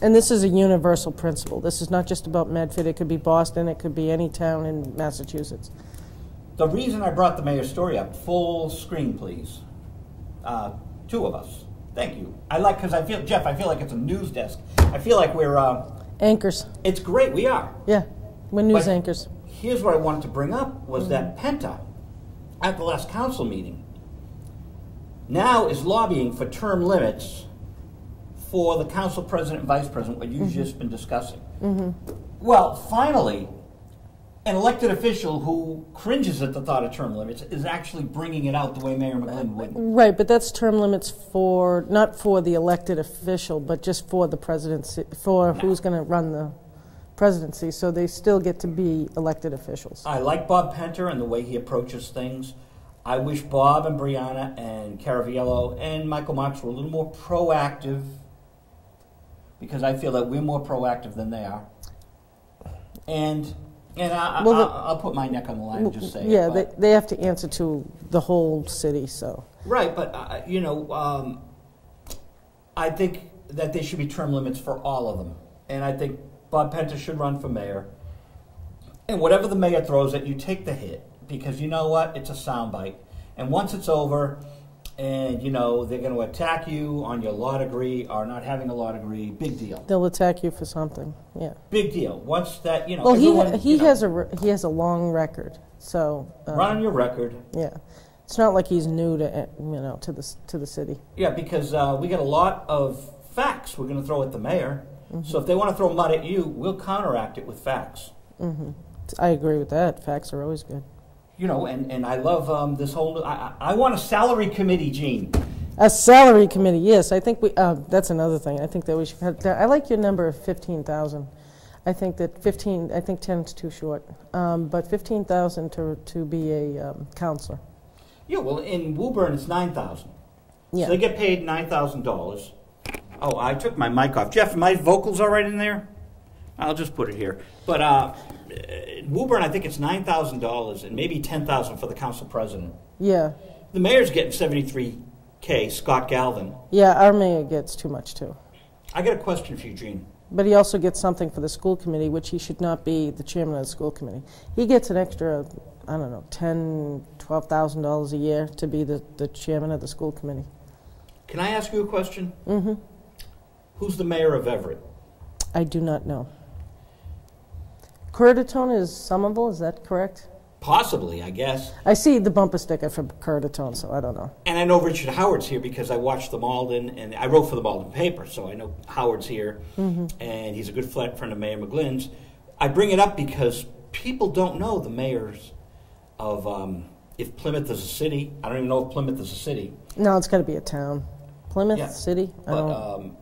And this is a universal principle. This is not just about Medford. It could be Boston. It could be any town in Massachusetts. The reason I brought the mayor's story up, full screen, please. 2 of us. Thank you. Because I feel like it's a news desk. I feel like we're... anchors. It's great. We are. Yeah, we're news anchors. Here's what I wanted to bring up was that Penta, at the last council meeting, now is lobbying for term limits for the council president and vice president, what you've just been discussing. Well, finally, an elected official who cringes at the thought of term limits is actually bringing it out the way Mayor McGlynn wouldn't. Right, but that's term limits not for the elected official, but just for the presidency, for who's going to run the presidency, so they still get to be elected officials. I like Bob Penter and the way he approaches things. I wish Bob and Brianna and Caraviello and Michael Marks were a little more proactive, because I feel that we're more proactive than they are. And I'll put my neck on the line and just say yeah, it. they have to answer to the whole city, so. Right, but, I think that there should be term limits for all of them. And I think Bob Penta should run for mayor. And whatever the mayor throws at you, take the hit. Because you know what? It's a soundbite. And once it's over, and, they're going to attack you on your law degree or not having a law degree, big deal. They'll attack you for something, yeah. Big deal. Once that, Well, he has a long record, so. Run on your record. Yeah. It's not like he's new to, to the city. Yeah, because we got a lot of facts we're going to throw at the mayor. So if they want to throw mud at you, we'll counteract it with facts. I agree with that. Facts are always good. And I love this whole... I want a salary committee, Gene. A salary committee, yes. I think that's another thing. I think that we should have... I like your number of 15,000. I think that 10 is too short. But 15,000 to be a counselor. Yeah, well, in Woburn, it's 9,000. Yeah. So they get paid $9,000. Oh, I took my mic off. Jeff, my vocals all right in there? I'll just put it here. But Woburn, I think it's $9,000 and maybe $10,000 for the council president. Yeah. The mayor's getting $73,000 K, Scott Galvin. Yeah, our mayor gets too much too. I got a question for you, Gene. But he also gets something for the school committee, which he should not be the chairman of the school committee. He gets an extra, I don't know, $10,000, $12,000 a year to be the chairman of the school committee. Can I ask you a question? Mm-hmm. Who's the mayor of Everett? I do not know. Curtatone is Somerville, is that correct? Possibly, I guess. I see the bumper sticker for Curtatone, so I don't know. And I know Richard Howard's here because I watched the Malden, and I wrote for the Malden paper, so I know Howard's here, and he's a good friend of Mayor McGlynn's. I bring it up because people don't know the mayors of, if Plymouth is a city. I don't even know if Plymouth is a city. No, it's got to be a town. Plymouth Yeah. City? I But, don't.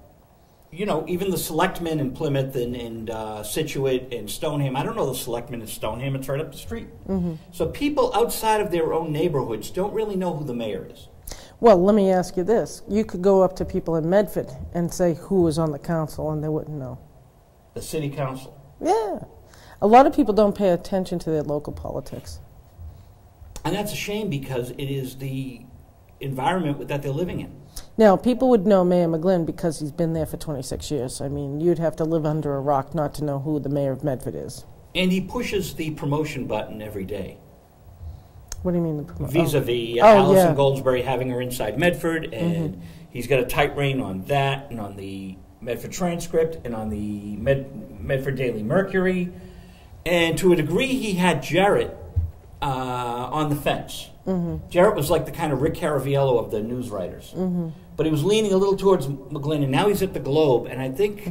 you know, even the selectmen in Plymouth and Situate and Stoneham, I don't know the selectmen in Stoneham, it's right up the street. So people outside of their own neighborhoods don't really know who the mayor is. Well, let me ask you this. You could go up to people in Medford and say who is on the council, and they wouldn't know. The city council. Yeah. A lot of people don't pay attention to their local politics. And that's a shame because it is the environment that they're living in. Now, people would know Mayor McGlynn because he's been there for 26 years. I mean, you'd have to live under a rock not to know who the mayor of Medford is. And he pushes the promotion button every day. What do you mean? Vis-a-vis Oh, Allison yeah. Goldsberry having her inside Medford, and he's got a tight rein on that, and on the Medford Transcript, and on the Medford Daily Mercury. And to a degree, he had Jarrett on the fence. Jarrett was like the kind of Rick Caraviello of the news writers. But he was leaning a little towards McGlynn, and now he's at the Globe, and I think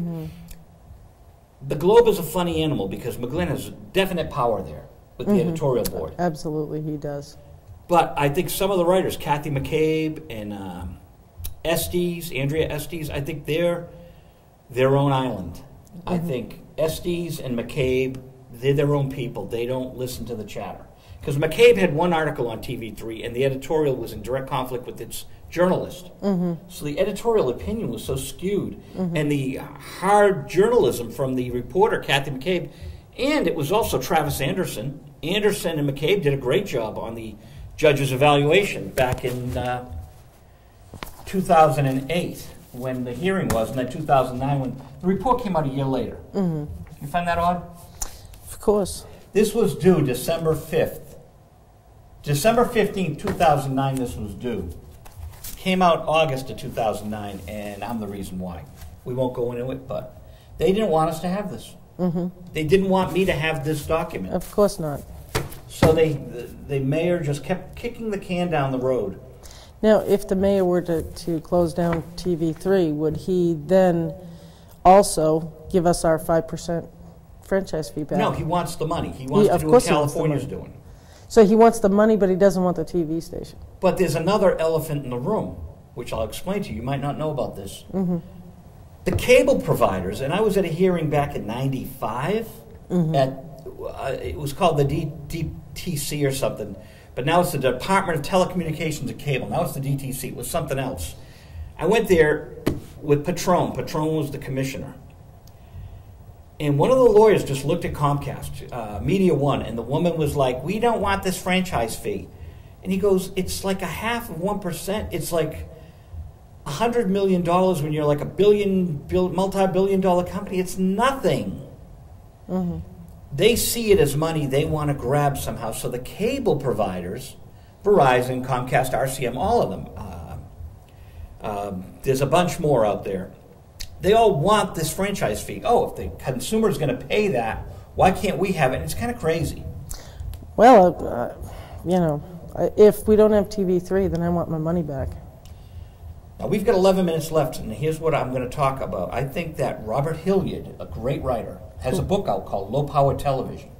the Globe is a funny animal because McGlynn has definite power there with the editorial board. Absolutely, he does. But I think some of the writers, Kathy McCabe and Andrea Estes, I think they're their own island. I think Estes and McCabe, they're their own people. They don't listen to the chatter. Because McCabe had one article on TV3, and the editorial was in direct conflict with its journalist. So the editorial opinion was so skewed. And the hard journalism from the reporter, Kathy McCabe, and it was also Travis Anderson. Anderson and McCabe did a great job on the judge's evaluation back in 2008 when the hearing was, and then 2009 when the report came out a year later. You find that odd? Of course. This was due December 5th. December 15th, 2009, this was due. Came out August of 2009, and I'm the reason why. We won't go into it, but they didn't want us to have this. They didn't want me to have this document. Of course not. So the mayor just kept kicking the can down the road. Now, if the mayor were to close down TV3, would he then also give us our 5% franchise fee back? No, he wants the money. He wants to of do what course he wants the California's money. doing. So he wants the money, but he doesn't want the TV station. But there's another elephant in the room, which I'll explain to you. You might not know about this. The cable providers, and I was at a hearing back in '95 at it was called the DTC or something, but now it's the Department of Telecommunications and Cable. Now it's the DTC. It was something else. I went there with Patron. Patron was the commissioner. And one of the lawyers just looked at Comcast, Media One, and the woman was like, "We don't want this franchise fee." And he goes, "It's like 0.5%. It's like $100 million when you're like a multi-billion-dollar company. It's nothing." They see it as money they want to grab somehow. So the cable providers, Verizon, Comcast, RCM, all of them, there's a bunch more out there. They all want this franchise fee. Oh, if the consumer is going to pay that, why can't we have it? And it's kind of crazy. Well, if we don't have TV3, then I want my money back. Now, we've got 11 minutes left, and here's what I'm going to talk about. I think that Robert Hilliard, a great writer, has a book out called Low Power Television.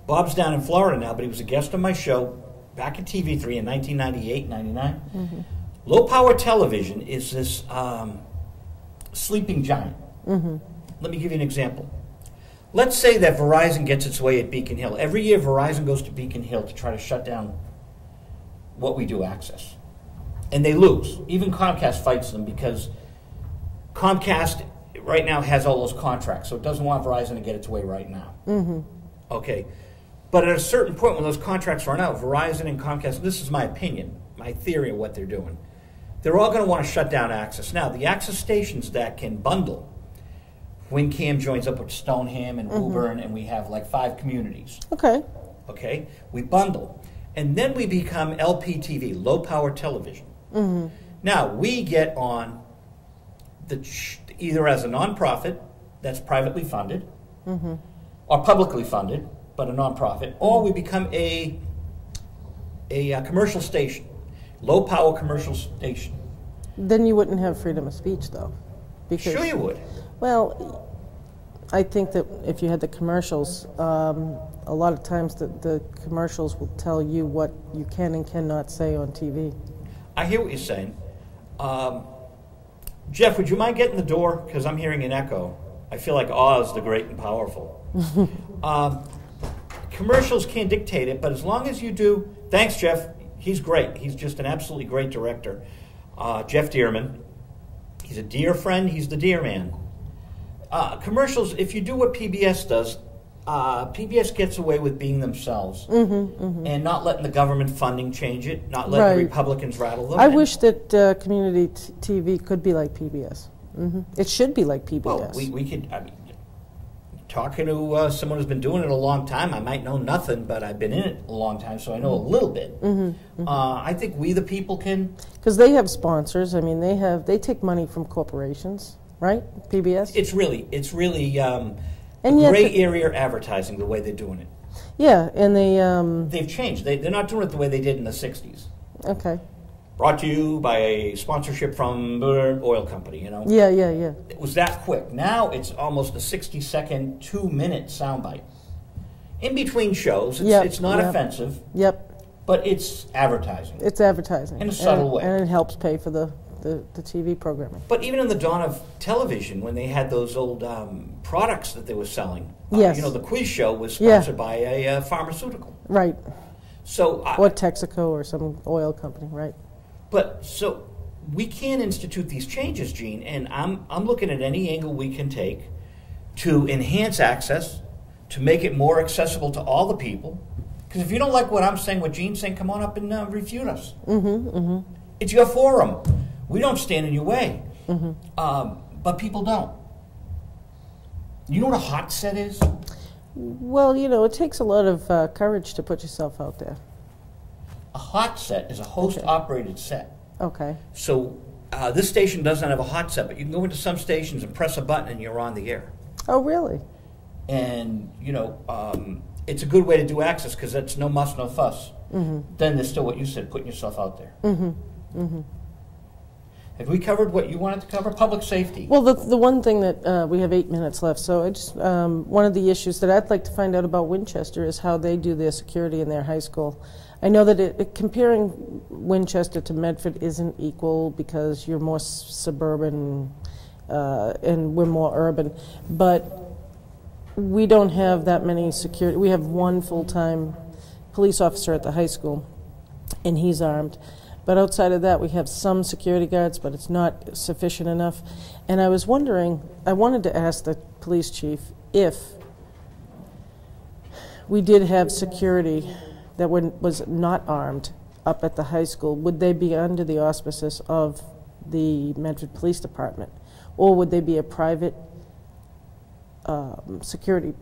Bob's down in Florida now, but he was a guest on my show back at TV3 in 1998, 99. Low Power Television is this sleeping giant. Let me give you an example. Let's say that Verizon gets its way at Beacon Hill. Every year, Verizon goes to Beacon Hill to try to shut down What We Do Access. And they lose. Even Comcast fights them because Comcast right now has all those contracts, so it doesn't want Verizon to get its way right now. Okay. But at a certain point when those contracts run out, Verizon and Comcast, this is my opinion, my theory of what they're doing, they're all going to want to shut down access. Now, the access stations that can bundle, WinCam joins up with Stoneham and Woburn, and we have like 5 communities. Okay. Okay? We bundle. And then we become LPTV, low power television. Now, we get on either as a nonprofit that's privately funded, or publicly funded, but a nonprofit, or we become a commercial station, low power commercial station. Then you wouldn't have freedom of speech, though. Because, Sure you would. well, I think that if you had the commercials, a lot of times the commercials will tell you what you can and cannot say on TV. I hear what you're saying. Jeff, would you mind getting the door? Because I'm hearing an echo. I feel like Oz, the great and powerful. Commercials can't dictate it, but as long as you do... Thanks, Jeff. He's great. He's just an absolutely great director. Jeff Dearman. He's a dear friend. He's the dear man. Commercials, if you do what PBS does, PBS gets away with being themselves and not letting the government funding change it, not letting the Republicans rattle them. I wish that community TV could be like PBS. It should be like PBS. Well, we could... I mean, talking to someone who's been doing it a long time, I might know nothing, but I've been in it a long time, so I know a little bit. I think we, the people, can... Because they have sponsors. I mean, they take money from corporations, right? PBS? It's really and yet gray area advertising, the way they're doing it. Yeah, and They've changed. They're not doing it the way they did in the 60s. Okay. Brought to you by a sponsorship from oil company, you know? Yeah. It was that quick. Now it's almost a 60-second, 2-minute soundbite. In between shows, it's not offensive. Yep. But it's advertising. It's advertising. In a subtle way. And it helps pay for the TV programming. But even in the dawn of television, when they had those old products that they were selling, yes. The quiz show was sponsored by a pharmaceutical. Right. So or Texaco or some oil company, right? But so we can institute these changes, Gene, and I'm looking at any angle we can take to enhance access, to make it more accessible to all the people. Because if you don't like what I'm saying, what Gene's saying, come on up and refute us. It's your forum. We don't stand in your way. But people don't. You know what a hot set is? Well, it takes a lot of courage to put yourself out there. A hot set is a host-operated set. Okay. So this station doesn't have a hot set, but you can go into some stations and press a button and you're on the air. Oh, really? And, it's a good way to do access because it's no muss, no fuss. Then there's still what you said, putting yourself out there. Have we covered what you wanted to cover? Public safety. Well, the one thing that we have 8 minutes left, so I just one of the issues that I'd like to find out about Winchester is how they do their security in their high school. I know that comparing Winchester to Medford isn't equal because you're more suburban and we're more urban, but we don't have that many security. We have one full-time police officer at the high school, and he's armed. But outside of that, we have some security guards, but it's not sufficient enough. And I was wondering, I wanted to ask the police chief if we did have security that was not armed up at the high school, would they be under the auspices of the Medford Police Department? Or would they be a private security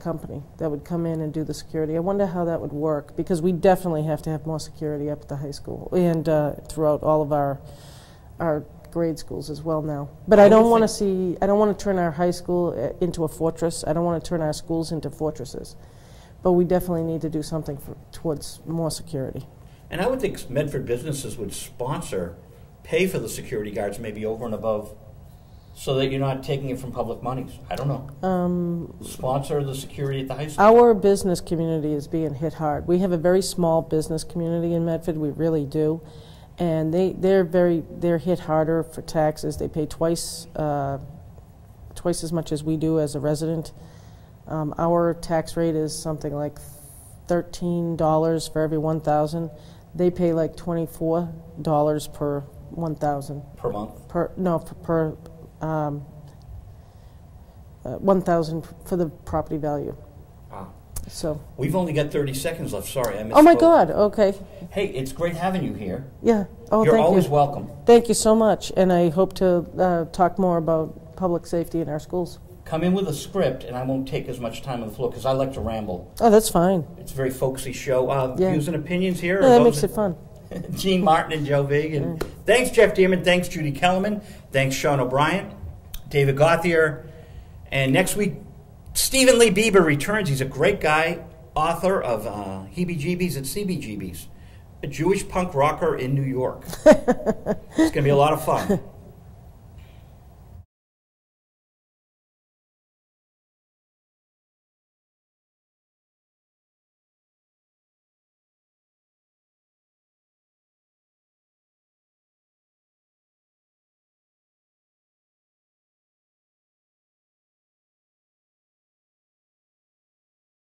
company that would come in and do the security? I wonder how that would work, because we definitely have to have more security up at the high school and throughout all of our grade schools as well now. But I don't want to turn our high school into a fortress. I don't want to turn our schools into fortresses. But we definitely need to do something towards more security. And I would think Medford businesses would pay for the security guards maybe over and above, so that you're not taking it from public monies. I don't know. Sponsor the security at the high school. Our business community is being hit hard. We have a very small business community in Medford. We really do, and they're hit harder for taxes. They pay twice as much as we do as a resident. Our tax rate is something like $13 for every 1,000. They pay like $24 per 1,000 per month. Per 1,000 for the property value. So. We've only got 30 seconds left. Sorry, I missed. Oh my God. Okay. Hey, it's great having you here. Yeah. Oh, You're thank always you. welcome. Thank you so much, and I hope to talk more about public safety in our schools. Come in with a script, and I won't take as much time on the floor because I like to ramble. Oh, that's fine. It's a very folksy show. Yeah. Views and opinions here. Yeah, that makes it fun. Gene Martin and Joe Vig. And thanks, Jeff Dearman. Thanks, Judy Kellerman. Thanks, Sean O'Brien. David Gauthier. And next week, Stephen Lee Bieber returns. He's a great guy, author of Heebie-Jeebies and CBGBs, a Jewish punk rocker in New York. It's going to be a lot of fun.